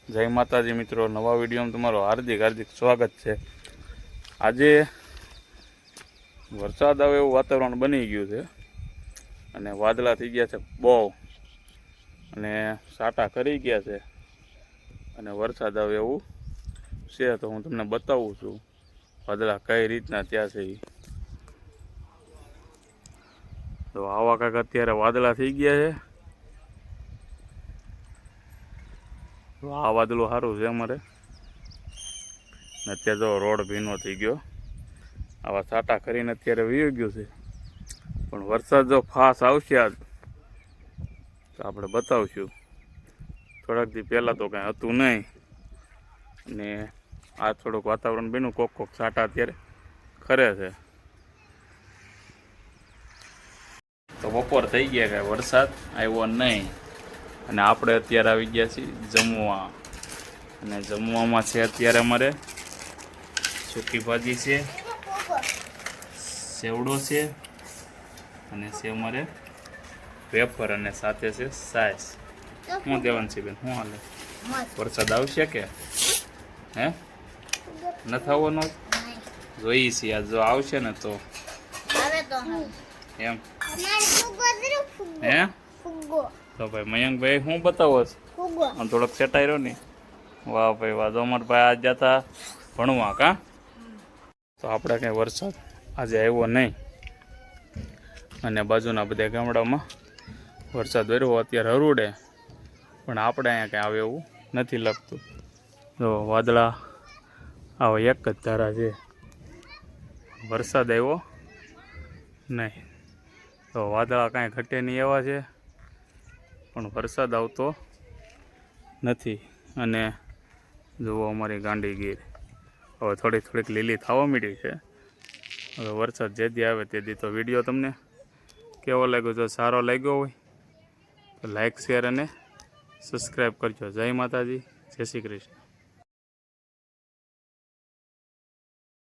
જય માતાજી મિત્રો, નવા વિડીયોમાં તમારું હાર્દિક સ્વાગત છે। આજે વરસાદ આવે એવું વાતાવરણ બની ગયું છે અને વાદળા થઈ ગયા છે બહુ, અને સાટા કરી ગયા છે અને વરસાદ આવે એવું છે। તો હું તમને બતાવું છું વાદળા કઈ રીતના ત્યાં છે। તો આવા કાંક અત્યારે વાદળા થઈ ગયા છે। તો આ વાદળું સારું છે અમારે, અત્યારે તો રોડ ભીનો થઈ ગયો, આવા સાટા કરીને અત્યારે વહી ગયું છે। પણ વરસાદ જો ફાસ આવશે આજ તો આપણે બતાવશું। થોડાક દી પહેલાં તો કાંઈ હતું નહીં, અને આ થોડુંક વાતાવરણ બન્યું, કોક સાટા અત્યારે ખરે છે। તો બપોર થઈ ગયા, કાંઈ વરસાદ આવ્યો નહીં, અને આપણે અત્યારે આવી ગયા છીએ જમવા। અને જમવામાં છે અત્યારે અમારે સૂકી ભાજી છે, સેવડો છે, અને છે અમારે વેફર, અને સાથે છે સાસ। શું દેવાનું છે બેન, શું હાલે? વરસાદ આવશે કે હે નથી આવવાનો? જોઈએ છીએ આજ, જો આવશે ને તો એમ હે। તો ભાઈ મયંકભાઈ શું બતાવો છો? આમ થોડોક સેટાઈ રહ્યો ને। વાહ ભાઈ વાહ, તો અમારા ભાઈ આજ જતા ભણવા કા। તો આપણે કંઈ વરસાદ આજે આવ્યો નહીં, અને બાજુના બધા ગામડામાં વરસાદ વર્યો અત્યારે હરુડે, પણ આપણે અહીંયા કંઈ આવે એવું નથી લાગતું। જો વાદળા આવો એક જ ધારા છે, વરસાદ આવ્યો નહીં। તો વાદળા કાંઈ ઘટે નહીં એવા છે, પણ વરસાદ આવતો નથી। અને જુઓ અમારી ગાંડીગીર હવે થોડીક લીલી થવા માંડી છે। હવે વરસાદ જે દી આવે તે દી તો વિડીયો તમને કેવો લાગ્યો? જો સારો લાગ્યો હોય તો લાઈક, શેર અને સબસ્ક્રાઈબ કરજો। જય માતાજી, જય શ્રી કૃષ્ણ।